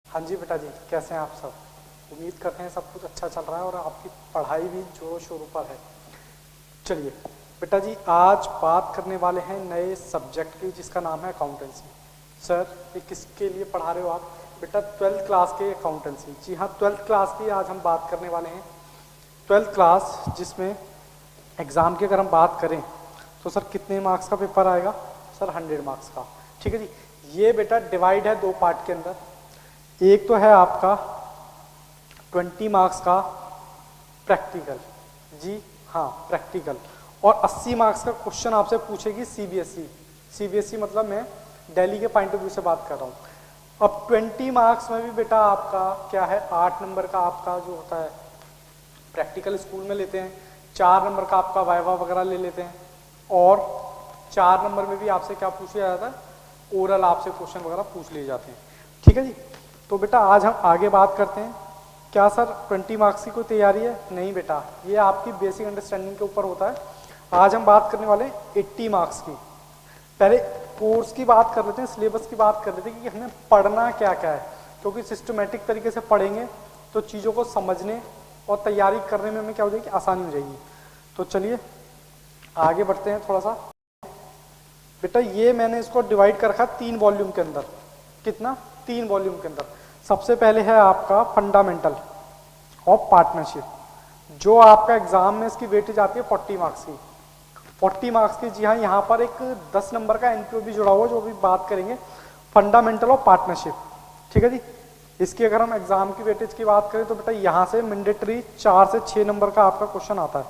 हाँ जी बेटा जी, कैसे हैं आप सब। उम्मीद करते हैं सब कुछ अच्छा चल रहा है और आपकी पढ़ाई भी जोश और ऊपर है। चलिए बेटा जी, आज बात करने वाले हैं नए सब्जेक्ट की जिसका नाम है अकाउंटेंसी। सर ये किसके लिए पढ़ा रहे हो आप? बेटा 12th क्लास के अकाउंटेंसी। जी हाँ, 12th क्लास की आज हम बात करने वाले हैं। 12th क्लास जिसमें एग्ज़ाम की अगर हम बात करें तो सर कितने मार्क्स का पेपर आएगा? सर 100 मार्क्स का। ठीक है जी। ये बेटा डिवाइड है दो पार्ट के अंदर। एक तो है आपका 20 मार्क्स का प्रैक्टिकल। जी हाँ, प्रैक्टिकल। और 80 मार्क्स का क्वेश्चन आपसे पूछेगी सीबीएसई। सीबीएसई मतलब मैं दिल्ली के पॉइंट ऑफ व्यू से बात कर रहा हूँ। अब 20 मार्क्स में भी बेटा आपका क्या है, 8 नंबर का आपका जो होता है प्रैक्टिकल स्कूल में लेते हैं, 4 नंबर का आपका वाइवा वगैरह ले लेते हैं, और 4 नंबर में भी आपसे क्या पूछ लिया जाता है, ओरल आपसे क्वेश्चन वगैरह पूछ लिए जाते हैं। ठीक है जी। तो बेटा आज हम आगे बात करते हैं। क्या सर 20 मार्क्स की कोई तैयारी है? नहीं बेटा, ये आपकी बेसिक अंडरस्टैंडिंग के ऊपर होता है। आज हम बात करने वाले हैं 80 मार्क्स की। पहले कोर्स की बात कर लेते हैं, सिलेबस की बात कर लेते हैं कि हमें पढ़ना क्या क्या है, क्योंकि सिस्टमेटिक तरीके से पढ़ेंगे तो चीज़ों को समझने और तैयारी करने में हमें क्या हो जाएगी, आसानी हो जाएगी। तो चलिए आगे बढ़ते हैं थोड़ा सा। बेटा ये मैंने इसको डिवाइड कर रखा 3 वॉल्यूम के अंदर। कितना? 3 वॉल्यूम के अंदर। सबसे पहले है आपका फंडामेंटल ऑफ पार्टनरशिप, जो आपका एग्जाम में इसकी वेटेज आती है 40 मार्क्स की। 40 मार्क्स की। जी हाँ, यहाँ पर एक 10 नंबर का एनपीओ भी जुड़ा हुआ है जो अभी बात करेंगे, फंडामेंटल ऑफ पार्टनरशिप। ठीक है जी। इसकी अगर हम एग्जाम की वेटेज की बात करें तो बेटा यहाँ से मैंडेटरी 4 से 6 नंबर का आपका क्वेश्चन आता है।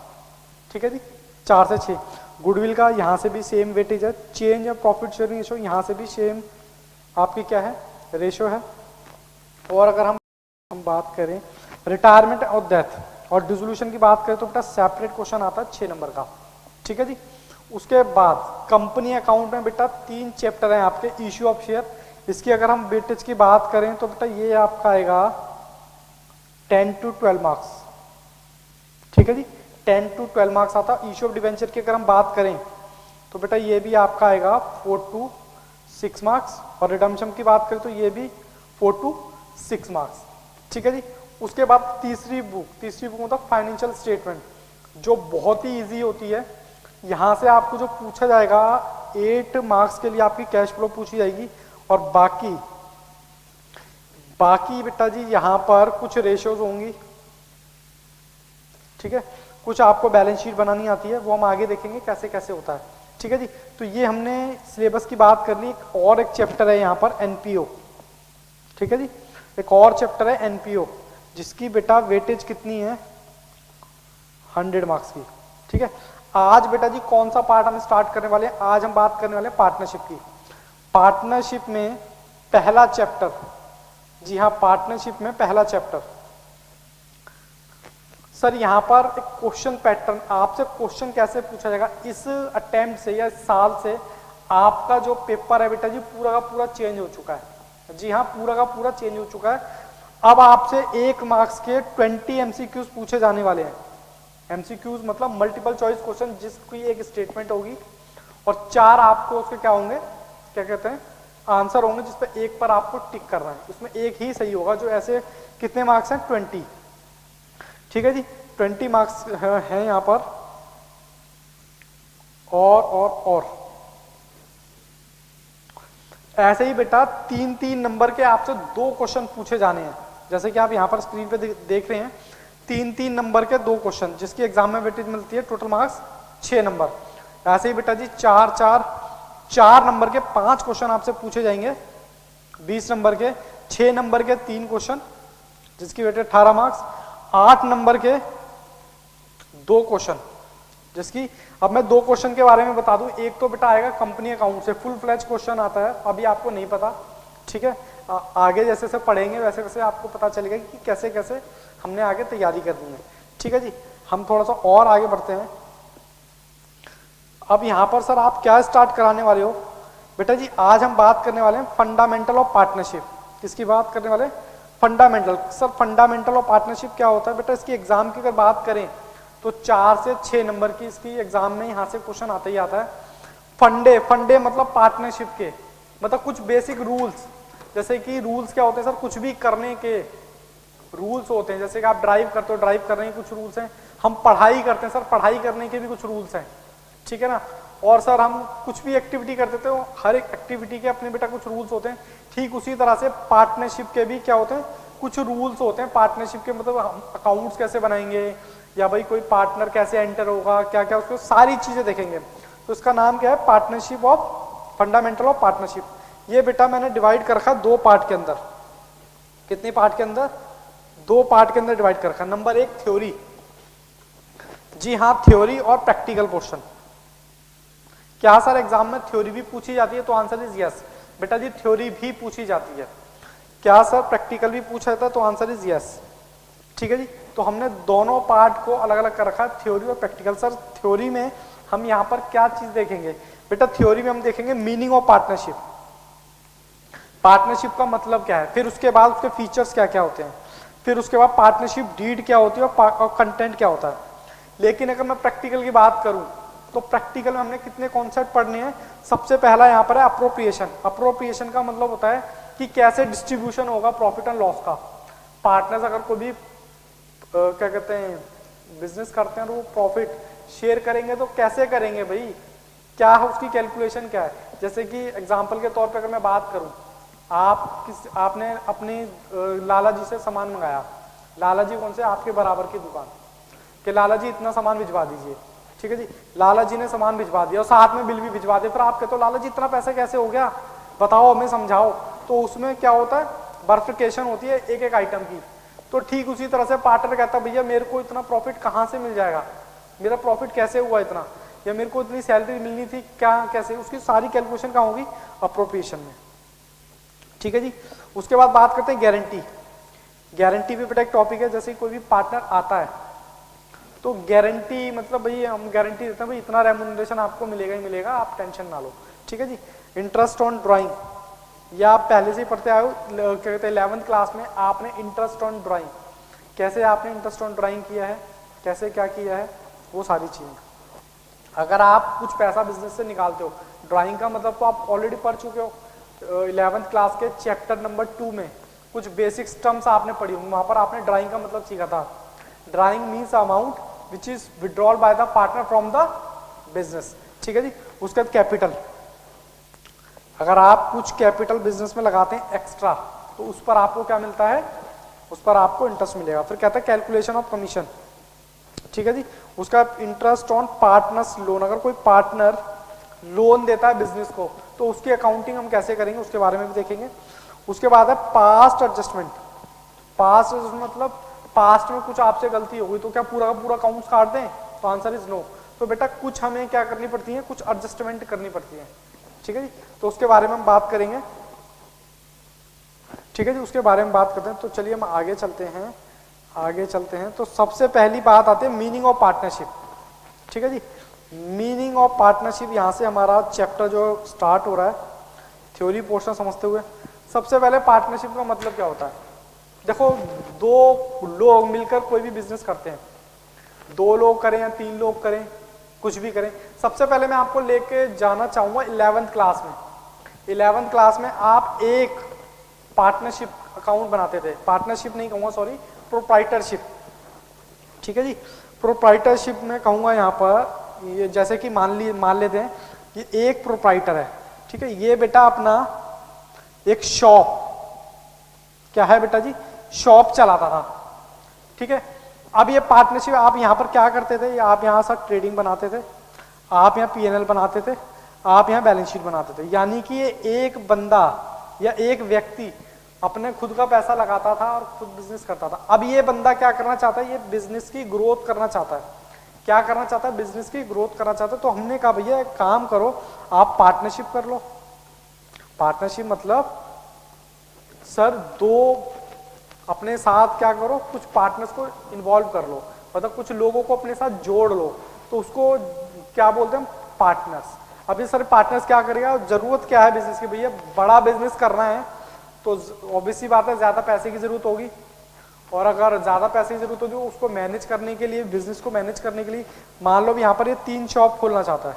ठीक है जी, 4 से 6। गुडविल का यहाँ से भी सेम वेटेज है। चेंज या प्रॉफिट शेयरिंग रेशो यहाँ से भी सेम आपकी क्या है, रेशो है। और अगर हम बात करें रिटायरमेंट और डेथ और डिसोल्यूशन की बात करें तो बेटा सेपरेट क्वेश्चन आता है 6 नंबर का। ठीक है जी। उसके बाद कंपनी अकाउंट में बेटा 3 चैप्टर हैं आपके, इश्यू ऑफ शेयर। इसकी अगर हम वेटेज की बात करें तो बेटा ये आपका आएगा 10 to 12 मार्क्स। ठीक है जी, 10 to 12 मार्क्स आता है। इश्यू ऑफ डिवेंचर की अगर हम बात करें तो बेटा ये भी आपका आएगा 4 to 6 मार्क्स। और रिडम्पशन की बात करें तो ये भी 4 to 6 मार्क्स। ठीक है जी। उसके बाद तीसरी बुक मतलब फाइनेंशियल स्टेटमेंट, जो बहुत ही इजी होती है। यहाँ से आपको जो पूछा जाएगा 8 मार्क्स के लिए आपकी कैश फ्लो पूछी जाएगी, और बाकी बेटा जी यहाँ पर कुछ रेशियोज होंगी। ठीक है, कुछ आपको बैलेंस शीट बनानी आती है, वो हम आगे देखेंगे कैसे कैसे होता है। ठीक है जी। तो ये हमने सिलेबस की बात कर ली। और एक चैप्टर है यहाँ पर एनपीओ। ठीक है जी, एक और चैप्टर है एनपीओ, जिसकी बेटा वेटेज कितनी है, 100 मार्क्स की। ठीक है। आज बेटा जी कौन सा पार्ट हम स्टार्ट करने वाले हैं? आज हम बात करने वाले हैं पार्टनरशिप की। पार्टनरशिप में पहला चैप्टर। जी हाँ, पार्टनरशिप में पहला चैप्टर। सर यहाँ पर एक क्वेश्चन पैटर्न, आपसे क्वेश्चन कैसे पूछा जाएगा इस अटेम्प्ट से या इस साल से, आपका जो पेपर है बेटा जी पूरा का पूरा चेंज हो चुका है। जी हाँ, पूरा का पूरा चेंज हो चुका है। अब आपसे 1 मार्क्स के 20 एमसीक्यूज पूछे जाने वाले हैं। एमसीक्यूज मतलब मल्टीपल चॉइस क्वेश्चन, जिसकी एक स्टेटमेंट होगी और 4 आपको उसके क्या होंगे, क्या कहते हैं, आंसर होंगे, जिस पर एक पर आपको टिक करना है। उसमें एक ही सही होगा। जो ऐसे कितने मार्क्स हैं, 20। ठीक है जी, 20 मार्क्स हैं यहाँ पर। और ऐसे ही बेटा 3-3 नंबर के आपसे 2 क्वेश्चन पूछे जाने हैं। जैसे कि आप यहाँ पर स्क्रीन पे देख रहे हैं, 3-3 नंबर के 2 क्वेश्चन, जिसकी एग्जाम में वेटेज मिलती है टोटल मार्क्स 6 नंबर। ऐसे ही बेटा जी 4 नंबर के 5 क्वेश्चन आपसे पूछे जाएंगे 20 नंबर के। 6 नंबर के 3 क्वेश्चन, जिसकी वेटेज 18 मार्क्स। 8 नंबर के 2 क्वेश्चन, जिसकी, अब मैं 2 क्वेश्चन के बारे में बता दूं। एक तो बेटा आएगा कंपनी अकाउंट से, फुल फ्लैज क्वेश्चन आता है, अभी आपको नहीं पता। ठीक है, आगे जैसे जैसे पढ़ेंगे वैसे वैसे आपको पता चलेगा कि कैसे कैसे हमने आगे तैयारी करनी है। ठीक है जी, हम थोड़ा सा और आगे बढ़ते हैं। अब यहाँ पर सर आप क्या स्टार्ट कराने वाले हो? बेटा जी आज हम बात करने वाले हैं फंडामेंटल ऑफ पार्टनरशिप। किसकी बात करने वाले? Fundamental. Sir fundamental of partnership क्या होता है? बेटा इसकी एग्जाम की अगर बात करें तो 4 से 6 नंबर की इसकी एग्जाम में यहाँ से क्वेश्चन आता ही आता है। फंडे मतलब पार्टनरशिप के, मतलब कुछ बेसिक रूल्स, जैसे कि रूल्स क्या होते हैं सर, कुछ भी करने के रूल्स होते हैं। जैसे कि आप ड्राइव करते हो, ड्राइव करने के कुछ रूल्स हैं। हम पढ़ाई करते हैं सर, पढ़ाई करने के भी कुछ रूल्स हैं, ठीक है ना। और सर हम कुछ भी एक्टिविटी करते थे, हर एक एक्टिविटी के अपने बेटा कुछ रूल्स होते हैं। ठीक उसी तरह से पार्टनरशिप के भी क्या होते हैं, कुछ रूल्स होते हैं। पार्टनरशिप के मतलब हम अकाउंट्स कैसे बनाएंगे, या भाई कोई पार्टनर कैसे एंटर होगा, क्या क्या उसको सारी चीजें देखेंगे। तो इसका नाम क्या है, partnership of, fundamental of partnership. ये बेटा मैंने डिवाइड कर रखा 2 पार्ट के अंदर। कितने पार्ट के अंदर, 2 पार्ट के अंदर डिवाइड कर रखा। नंबर 1 थ्योरी, जी हाँ थ्योरी और प्रैक्टिकल पोर्शन। क्या सर एग्जाम में थ्योरी भी पूछी जाती है, तो आंसर इज यस बेटा जी, थ्योरी भी पूछी जाती है। क्या सर प्रैक्टिकल भी पूछा जाता है, तो आंसर इज यस, ठीक है जी। तो हमने दोनों पार्ट को अलग अलग कर रखा, थ्योरी और प्रैक्टिकल। सर थ्योरी में हम यहाँ पर क्या चीज देखेंगे बेटा, थ्योरी में हम देखेंगे मीनिंग ऑफ पार्टनरशिप, पार्टनरशिप का मतलब क्या है, फिर उसके बाद उसके फीचर्स क्या क्या होते हैं, फिर उसके बाद पार्टनरशिप डीड क्या होती है और कंटेंट क्या होता है। लेकिन अगर मैं प्रैक्टिकल की बात करूं तो प्रैक्टिकल में हमने कितने कॉन्सेप्ट पढ़ने हैं। सबसे पहला यहाँ पर है अप्रोप्रिएशन। अप्रोप्रिएशन का मतलब होता है कि कैसे डिस्ट्रीब्यूशन होगा प्रॉफिट एंड लॉस का। पार्टनर्स अगर कोई भी क्या कहते हैं बिजनेस करते हैं तो वो प्रॉफिट शेयर करेंगे, तो कैसे करेंगे भाई, क्या है उसकी कैलकुलेशन क्या है। जैसे कि एग्जांपल के तौर पे अगर मैं बात करूं, आपने अपने लाला जी से सामान मंगाया। लाला जी कौन से, आपके बराबर की दुकान, कि लाला जी इतना सामान भिजवा दीजिए, ठीक है जी। लाला जी ने सामान भिजवा दिया और साथ में बिल भी भिजवा दिया। फिर आप कहते हो लाला जी इतना पैसा कैसे हो गया, बताओ हमें समझाओ। तो उसमें क्या होता है, बर्फिकेशन होती है एक एक आइटम की। तो ठीक उसी तरह से पार्टनर कहता है भैया मेरे को इतना प्रॉफिट कहाँ से मिल जाएगा, मेरा प्रॉफिट कैसे हुआ इतना, या मेरे को इतनी सैलरी मिलनी थी क्या, कैसे, उसकी सारी कैलकुलेशन कहाँ होगी, अप्रोप्रिएशन में, ठीक है जी। उसके बाद बात करते हैं गारंटी। गारंटी भी बेटा एक टॉपिक है। जैसे कोई भी पार्टनर आता है तो गारंटी मतलब भाई हम गारंटी देते हैं भाई इतना रेम्यूनरेशन आपको मिलेगा ही मिलेगा, आप टेंशन ना लो, ठीक है जी। इंटरेस्ट ऑन ड्राइंग, या आप पहले से ही पढ़ते आए हो, क्या कहते हैं 11th क्लास में आपने इंटरेस्ट ऑन ड्राइंग, कैसे आपने इंटरेस्ट ऑन ड्राइंग किया है, कैसे क्या किया है, वो सारी चीजें। अगर आप कुछ पैसा बिजनेस से निकालते हो, ड्राइंग का मतलब तो आप ऑलरेडी पढ़ चुके हो। 11th क्लास के चैप्टर नंबर 2 में कुछ बेसिक्स टर्म्स आपने पढ़ी होंगी, वहां पर आपने ड्राइंग का मतलब सीखा था। Drawing means amount which is withdrawal by the partner from the business, ठीक है जी। उसके बाद कैपिटल, अगर आप कुछ कैपिटल बिजनेस में लगाते हैं एक्स्ट्रा तो उस पर आपको क्या मिलता है, उस पर आपको इंटरेस्ट मिलेगा। फिर कहता है कैलकुलेशन ऑफ कमीशन, ठीक है जी। उसका इंटरेस्ट ऑन पार्टनर्स लोन, अगर कोई पार्टनर लोन देता है बिजनेस को तो उसकी अकाउंटिंग हम कैसे करेंगे, उसके बारे में भी देखेंगे। उसके बाद है पास्ट एडजस्टमेंट। पास्ट मतलब पास्ट में कुछ आपसे गलती हो गई तो क्या पूरा का पूरा अकाउंट्स काट दें, तो आंसर इज नो। तो बेटा कुछ हमें क्या करनी पड़ती है, कुछ एडजस्टमेंट करनी पड़ती है, ठीक है जी। तो उसके बारे में हम बात करेंगे, ठीक है जी, उसके बारे में बात करते हैं। तो चलिए हम आगे चलते हैं, आगे चलते हैं। तो सबसे पहली बात आती है मीनिंग ऑफ पार्टनरशिप, ठीक है जी। मीनिंग ऑफ पार्टनरशिप, यहाँ से हमारा चैप्टर जो स्टार्ट हो रहा है थ्योरी पोर्शन समझते हुए। सबसे पहले पार्टनरशिप का मतलब क्या होता है। देखो, 2 लोग मिलकर कोई भी बिजनेस करते हैं, 2 लोग करें या 3 लोग करें, कुछ भी करें। सबसे पहले मैं आपको लेके जाना चाहूंगा 11th क्लास में। 11th क्लास में आप एक पार्टनरशिप अकाउंट बनाते थे, पार्टनरशिप नहीं कहूंगा सॉरी, प्रोप्राइटरशिप, ठीक है जी। प्रोप्राइटरशिप में कहूंगा यहाँ पर, ये जैसे कि मान लेते हैं कि एक प्रोप्राइटर है, ठीक है। ये बेटा अपना एक शॉप, क्या है बेटा जी, शॉप चलाता था, ठीक है। अब ये पार्टनरशिप, आप यहाँ पर क्या करते थे, आप यहाँ सर ट्रेडिंग बनाते थे, आप यहाँ पीएनएल बनाते थे, आप यहाँ बैलेंस शीट बनाते थे। यानी कि ये एक बंदा या एक व्यक्ति अपने खुद का पैसा लगाता था और खुद बिजनेस करता था। अब ये बंदा क्या करना चाहता है, ये बिजनेस की ग्रोथ करना चाहता है। क्या करना चाहता है, बिजनेस की ग्रोथ करना चाहता है। तो हमने कहा भैया एक काम करो, आप पार्टनरशिप कर लो। पार्टनरशिप मतलब सर 2 अपने साथ क्या करो, कुछ पार्टनर्स को इन्वॉल्व कर लो, मतलब कुछ लोगों को अपने साथ जोड़ लो, तो उसको क्या बोलते हैं, पार्टनर्स। अब ये सारे पार्टनर्स क्या करेगा, जरूरत क्या है बिजनेस की, भैया बड़ा बिजनेस करना है तो ऑब्वियसली बात है ज्यादा पैसे की जरूरत होगी, और अगर ज्यादा पैसे की जरूरत होगी उसको मैनेज करने के लिए, बिजनेस को मैनेज करने के लिए, मान लो यहाँ पर ये 3 शॉप खोलना चाहता है,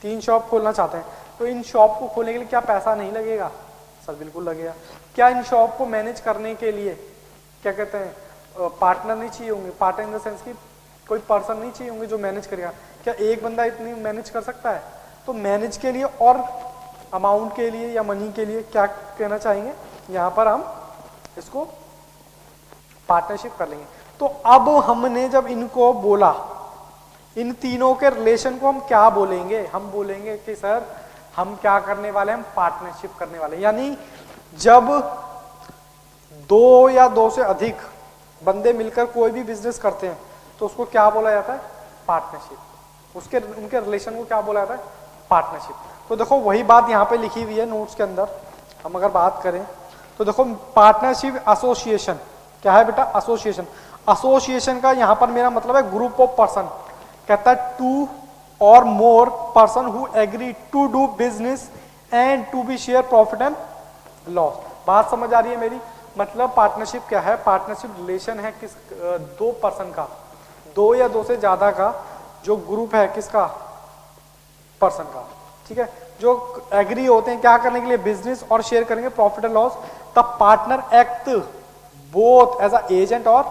3 शॉप खोलना चाहते हैं। तो इन शॉप को खोलने के लिए क्या पैसा नहीं लगेगा? सर बिल्कुल लगेगा। क्या इन शॉप को मैनेज करने के लिए क्या कहते हैं पार्टनर नहीं चाहिए होंगे? पार्टनर इन द सेंस की कोई पर्सन नहीं चाहिए होंगे जो मैनेज करेगा? क्या एक बंदा इतनी मैनेज कर सकता है? तो मैनेज के लिए और अमाउंट के लिए या मनी के लिए क्या कहना चाहेंगे, यहाँ पर हम इसको पार्टनरशिप कर लेंगे। तो अब हमने जब इनको बोला, इन तीनों के रिलेशन को हम क्या बोलेंगे? हम बोलेंगे कि सर हम क्या करने वाले हैं, हम पार्टनरशिप करने वाले हैं। यानी जब दो या दो से अधिक बंदे मिलकर कोई भी बिजनेस करते हैं तो उसको क्या बोला जाता है? पार्टनरशिप। उनके रिलेशन को क्या बोला जाता है? पार्टनरशिप। तो देखो वही बात यहाँ पे लिखी हुई है नोट्स के अंदर। हम अगर बात करें तो देखो पार्टनरशिप एसोसिएशन क्या है बेटा? एसोसिएशन। एसोसिएशन का यहाँ पर मेरा मतलब है ग्रुप ऑफ पर्सन। कहता है टू और more person who agree to do business and to be share profit and loss. बात समझ आ रही है मेरी? मतलब पार्टनरशिप क्या है? पार्टनरशिप रिलेशन है किस दो पर्सन का, दो या दो से ज्यादा का जो ग्रुप है किसका? पर्सन का। ठीक है, जो एग्री होते हैं क्या करने के लिए? बिजनेस और शेयर करेंगे profit and loss. The partner act both as a agent और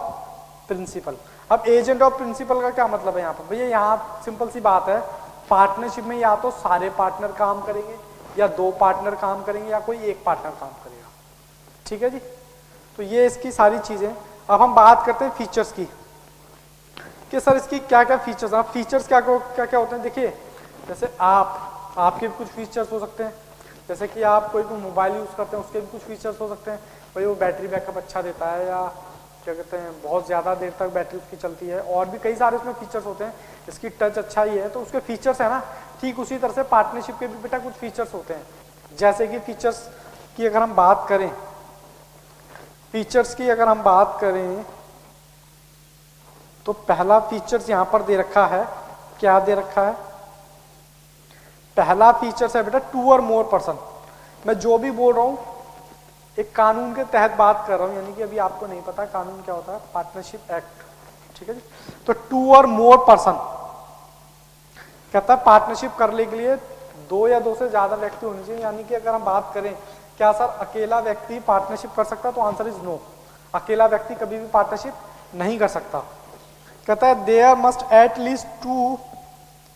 प्रिंसिपल। अब एजेंट और प्रिंसिपल का क्या मतलब है यहाँ पर? भैया यहाँ सिंपल सी बात है, पार्टनरशिप में या तो सारे पार्टनर काम करेंगे या दो पार्टनर काम करेंगे या कोई एक पार्टनर काम करेगा। ठीक है जी, तो ये इसकी सारी चीजें। अब हम बात करते हैं फीचर्स की कि सर इसकी क्या क्या फीचर्स हैं। फीचर्स क्या क्या क्या होते हैं? देखिए जैसे आपके भी कुछ फीचर्स हो सकते हैं, जैसे कि आप कोई मोबाइल यूज करते हैं उसके भी कुछ फीचर्स हो सकते हैं। भाई वो बैटरी बैकअप अच्छा देता है या क्या कहते हैं बहुत ज़्यादा देर तक बैटरी उसकी चलती है, और भी कई सारे उसमें फीचर्स होते हैं। इसकी टच अच्छा ही है तो उसके फीचर्स है ना। ठीक उसी तरह से पार्टनरशिप के भी बेटा कुछ फीचर्स होते हैं। जैसे कि फीचर्स की अगर हम बात करें, फीचर्स की अगर हम बात करें तो पहला फीचर्स यहाँ पर दे रखा है। क्या दे रखा है? पहला फीचर्स है बेटा टू और मोर पर्सन। मैं जो भी बोल रहा हूं एक कानून के तहत बात कर रहा हूं, यानी कि अभी आपको नहीं पता कानून क्या होता है, पार्टनरशिप एक्ट। ठीक है जी, तो टू और मोर पर्सन कहता है पार्टनरशिप करने के लिए दो या दो से ज्यादा व्यक्ति होने चाहिए। यानी कि अगर हम बात करें क्या सर अकेला व्यक्ति पार्टनरशिप कर सकता है, तो आंसर इज नो। अकेला व्यक्ति कभी भी पार्टनरशिप नहीं कर सकता। कहता है there must at least two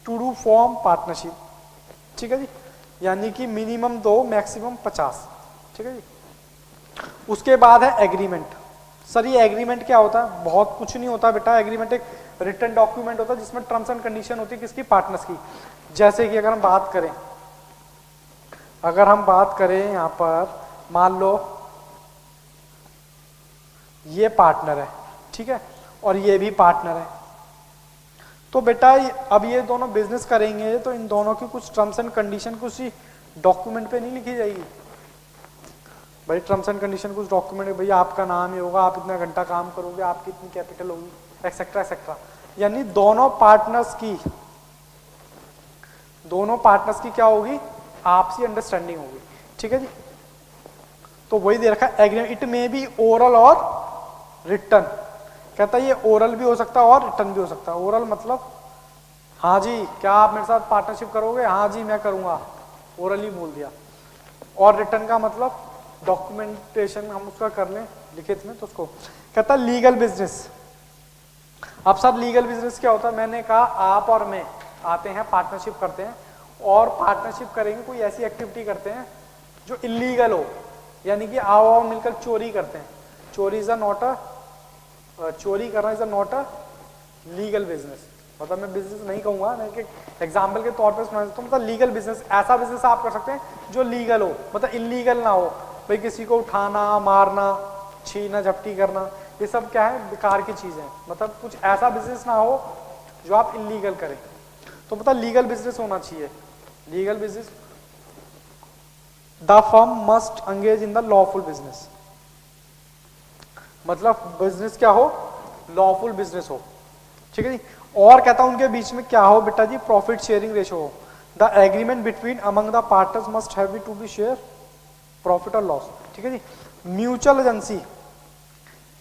do form partnership. ठीक है जी, यानी कि मिनिमम 2 मैक्सिमम 50। ठीक है जी, उसके बाद है एग्रीमेंट। सर ये एग्रीमेंट क्या होता है? बहुत कुछ नहीं होता बेटा। एग्रीमेंट एक रिटन डॉक्यूमेंट होता है जिसमें टर्म्स एंड कंडीशन होती है किसकी? पार्टनर्स की। जैसे कि अगर हम बात करें यहाँ पर मान लो ये पार्टनर है, ठीक है, और ये भी पार्टनर है, तो बेटा अब ये दोनों बिजनेस करेंगे तो इन दोनों की कुछ टर्म्स एंड कंडीशन कुछ डॉक्यूमेंट पे नहीं लिखी जाएगी? भाई टर्म्स एंड कंडीशन कुछ डॉक्यूमेंट है, भैया आपका नाम ये होगा, आप इतना घंटा काम करोगे, आपकी इतनी कैपिटल होगी, एक्सेट्रा एक्सेट्रा। यानी दोनों पार्टनर्स की क्या होगी? आपसी अंडरस्टैंडिंग होगी। ठीक है जी, तो वही दे रखा है agreement. It may be oral और रिटन। कहता है ये ओरल भी हो सकता है और रिटन भी हो सकता है। ओरल मतलब हाँ जी क्या आप मेरे साथ पार्टनरशिप करोगे? हाँ जी मैं करूंगा, ओरल ही बोल दिया। और रिटन का मतलब डॉक्यूमेंटेशन हम उसका कर लें लिखित में, तो उसको कहता है लीगल बिजनेस। अब सर लीगल बिजनेस क्या होता है? मैंने कहा आप और मैं आते हैं पार्टनरशिप करते हैं और पार्टनरशिप करेंगे, कोई ऐसी एक्टिविटी करते हैं जो इलीगल हो, यानी कि आओ मिलकर चोरी करते हैं। चोरी करना is not a legal business. मतलब मैं बिजनेस नहीं कहूंगा, मैं एग्जाम्पल के तौर पर समझ सकता हूं। मतलब लीगल बिजनेस ऐसा बिजनेस आप कर सकते हैं जो लीगल हो, मतलब इलीगल ना हो। भाई किसी को उठाना, मारना, छीना झपटी करना, ये सब क्या है? बेकार की चीजें। मतलब कुछ ऐसा बिजनेस ना हो जो आप इलीगल करें, तो मतलब लीगल बिजनेस होना चाहिए। Legal business the firm must engage in the lawful business. मतलब बिजनेस क्या हो? लॉफुल बिजनेस हो। ठीक है जी, और कहता हूं उनके बीच में क्या हो बेटा जी? प्रॉफिट शेयरिंग रेशो हो। The agreement between among the partners must have to be share profit और लॉस। ठीक है जी, म्यूचुअल एजेंसी।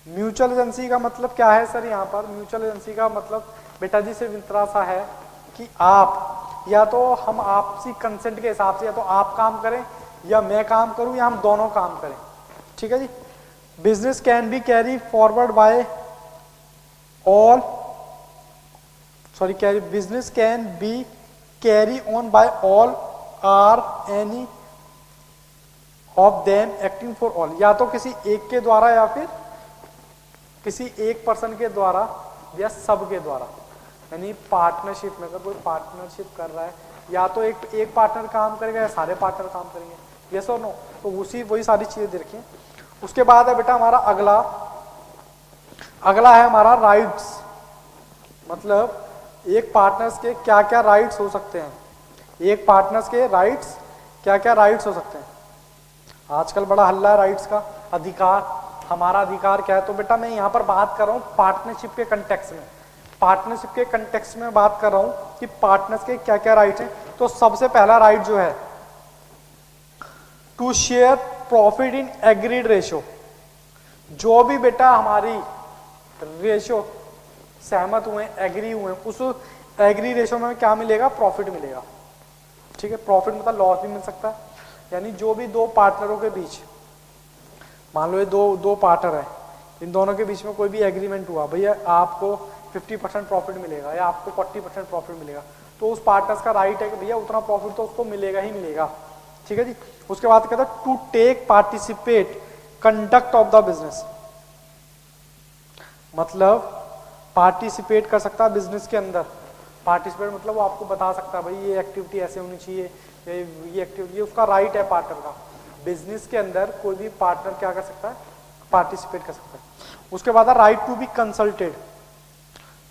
म्यूचुअल एजेंसी का मतलब क्या है सर? यहाँ पर म्यूचुअल एजेंसी का मतलब बेटा जी सिर्फ इतना सा है कि आप या तो हम आपसी कंसेंट के हिसाब से या तो आप काम करें या मैं काम करूं या हम दोनों काम करें, ठीक है जी। Business can be carry forward by all, sorry business can be carry on by all or any of them acting for all, या तो किसी एक के द्वारा या फिर किसी एक पर्सन के द्वारा या सब के द्वारा। यानी पार्टनरशिप में अगर कोई पार्टनरशिप कर रहा है या तो एक पार्टनर काम करेगा या सारे पार्टनर काम करेंगे, यस और नो, तो उसी वही सारी चीजें देखिए। उसके बाद है बेटा हमारा अगला है हमारा राइट्स, मतलब एक पार्टनर्स के क्या क्या राइट्स हो सकते हैं, एक पार्टनर्स के राइट्स क्या क्या राइट्स हो सकते हैं। आजकल बड़ा हल्ला है राइट्स का, अधिकार, हमारा अधिकार क्या है। तो बेटा मैं यहाँ पर बात कर रहा हूँ पार्टनरशिप के कंटेक्स्ट में, पार्टनरशिप के कंटेक्स्ट में बात कर रहा हूँ कि पार्टनर्स के क्या क्या राइट्स हैं। तो सबसे पहला राइट जो है to share profit in agreed ratio, जो भी बेटा हमारी रेशियो सहमत हुए एग्री हुए उस एग्री रेशियो में क्या मिलेगा, प्रॉफिट मिलेगा, ठीक है। प्रॉफिट मतलब लॉस भी मिल सकता है, यानी जो भी दो पार्टनरों के बीच, मान लो ये दो पार्टनर है, इन दोनों के बीच में कोई भी एग्रीमेंट हुआ, भैया आपको 50% प्रॉफिट मिलेगा या आपको 40% प्रॉफिट मिलेगा, तो उस पार्टनर्स का राइट है कि भैया उतना प्रॉफिट तो उसको मिलेगा ही मिलेगा, ठीक है जी। उसके बाद कहता है to take participate conduct of the business, मतलब पार्टिसिपेट कर सकता है बिजनेस के अंदर। पार्टिसिपेट मतलब वो आपको बता सकता है भाई ये एक्टिविटी ऐसे होनी चाहिए, ये एक्टिविटी, ये उसका राइट है पार्टनर का। बिजनेस के अंदर कोई भी पार्टनर क्या कर सकता है, पार्टिसिपेट कर सकता है। उसके बाद राइट टू बी कंसल्टेड,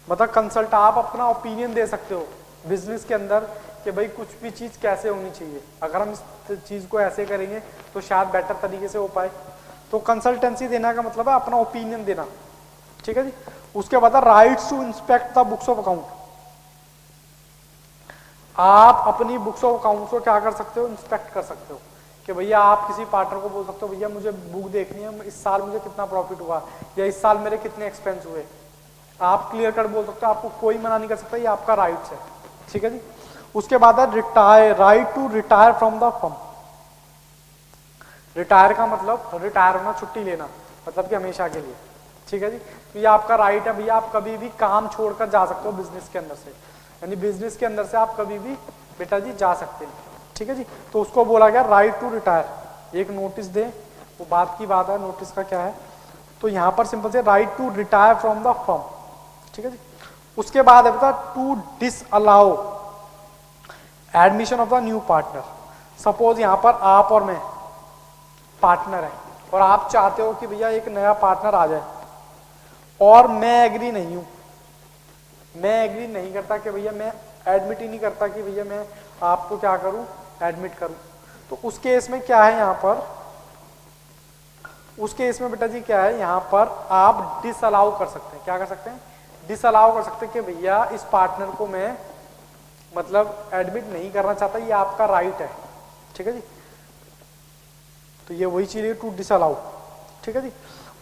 मतलब कंसल्ट, आप अपना ओपिनियन दे सकते हो बिजनेस के अंदर कि भाई कुछ भी चीज कैसे होनी चाहिए, अगर हम इस चीज को ऐसे करेंगे तो शायद बेटर तरीके से हो पाए। तो कंसल्टेंसी देना का मतलब है अपना ओपिनियन देना, ठीक है जी। उसके बाद rights to inspect the books of account, आप अपनी बुक्स ऑफ अकाउंट को क्या कर सकते हो, इंस्पेक्ट कर सकते हो कि भैया आप किसी पार्टनर को बोल सकते हो भैया मुझे बुक देखनी है, इस साल मुझे कितना प्रॉफिट हुआ या इस साल मेरे कितने एक्सपेंस हुए, आप क्लियर कट बोल सकते हो, आपको कोई मना नहीं कर सकता, ये आपका राइट्स है, ठीक है जी। उसके बाद है retire, right to retire from the firm. Retire का मतलब रिटायर होना, छुट्टी लेना, मतलब कि हमेशा के लिए, ठीक है जी। तो ये आपका राइट है भैया, आप कभी भी काम छोड़कर जा सकते हो बिजनेस के अंदर से, यानी बिजनेस के अंदर से आप कभी भी बेटा जी जा सकते हैं, ठीक है जी। तो उसको बोला गया राइट टू रिटायर। एक नोटिस दे, वो बात की बात है, नोटिस का क्या है, तो यहाँ पर सिंपल से right to retire from the firm, ठीक है जी। उसके बाद है बेटा to disallow admission of the new partner. Suppose यहाँ पर आप और मैं पार्टनर है और आप चाहते हो कि भैया एक नया पार्टनर आ जाए और मैं एग्री नहीं हूं, मैं एग्री नहीं करता कि भैया मैं एडमिट ही नहीं करता कि भैया मैं आपको क्या करूं, एडमिट करूं, तो उस केस में क्या है यहाँ पर, उस केस में बेटा जी क्या है, यहाँ पर आप डिसअलाउ कर सकते हैं, क्या कर सकते हैं, डिसअलाउ कर सकते हैं कि भैया इस पार्टनर को मैं मतलब एडमिट नहीं करना चाहता, ये आपका राइट है, ठीक है जी। तो ये वही चीज है टू डिसअलाउ, ठीक है जी।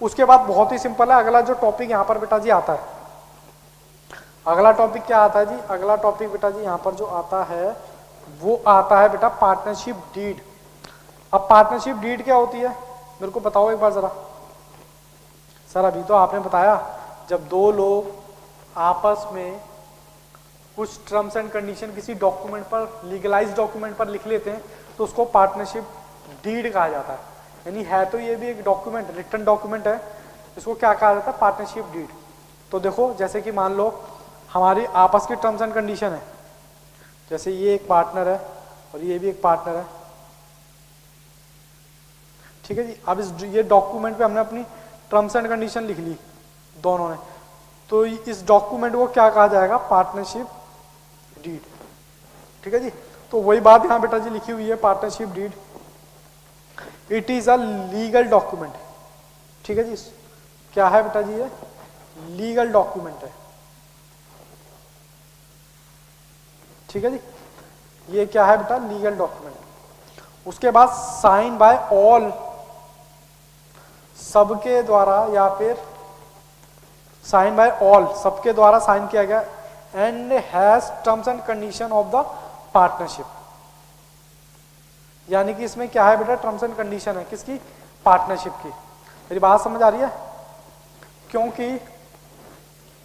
उसके बाद बहुत ही सिंपल है, अगला जो टॉपिक यहाँ पर बेटा जी आता है, अगला टॉपिक क्या आता है जी, अगला टॉपिक बेटा जी यहाँ पर जो आता है वो आता है बेटा पार्टनरशिप डीड। अब पार्टनरशिप डीड क्या होती है मेरे को बताओ एक बार जरा। सर अभी तो आपने बताया जब दो लोग आपस में कुछ टर्म्स एंड कंडीशन किसी डॉक्यूमेंट पर, लीगलाइज डॉक्यूमेंट पर लिख लेते हैं तो उसको पार्टनरशिप डीड कहा जाता है। यानी है तो ये भी एक डॉक्यूमेंट, रिटन डॉक्यूमेंट है, इसको क्या कहा जाता है, पार्टनरशिप डीड। तो देखो जैसे कि मान लो हमारी आपस की टर्म्स एंड कंडीशन है, जैसे ये एक पार्टनर है और ये भी एक पार्टनर है, ठीक है जी। अब ये डॉक्यूमेंट पे हमने अपनी टर्म्स एंड कंडीशन लिख ली दोनों ने, तो इस डॉक्यूमेंट को क्या कहा जाएगा, पार्टनरशिप डीड, ठीक है जी। तो वही बात यहाँ बेटा जी लिखी हुई है, partnership did it is a legal document, ठीक है जी। क्या है बेटा जी, ये लीगल डॉक्यूमेंट है, ठीक है जी। ये क्या है बेटा, लीगल डॉक्यूमेंट। उसके बाद साइन बाय ऑल, सबके द्वारा या फिर साइन बाय ऑल, सबके द्वारा साइन किया गया, and has terms and condition of the partnership, यानी कि इसमें क्या है बेटा, टर्म्स एंड कंडीशन है किसकी, पार्टनरशिप की। मेरी बात समझ आ रही है? क्योंकि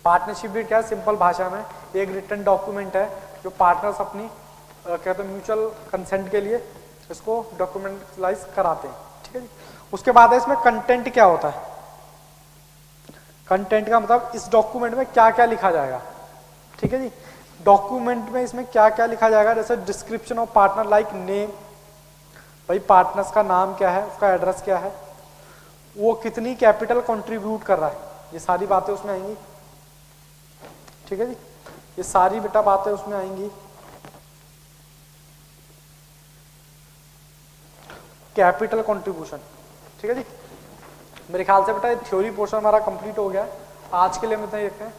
पार्टनरशिप भी क्या है, सिंपल भाषा में एक रिटन डॉक्यूमेंट है जो पार्टनर्स अपनी कहते हैं म्यूचुअल कंसेंट के लिए इसको डॉक्यूमेंटलाइज कराते हैं, ठीक है जी। उसके बाद है इसमें कंटेंट क्या होता है, कंटेंट का मतलब इस डॉक्यूमेंट में क्या क्या लिखा जाएगा, ठीक है जी। डॉक्यूमेंट में इसमें क्या क्या लिखा जाएगा, जैसे description of partner like name, भाई पार्टनर्स का नाम क्या है, उसका एड्रेस क्या है, वो कितनी कैपिटल कंट्रीब्यूट कर रहा है, ये सारी बातें उसमें आएंगी, ठीक है जी। ये सारी बेटा बातें उसमें आएंगी। कैपिटल कंट्रीब्यूशन, ठीक है जी। मेरे ख्याल से बेटा थ्योरी पोर्शन हमारा कंप्लीट हो गया है। आज के लिए हम इतना ही रखते हैं।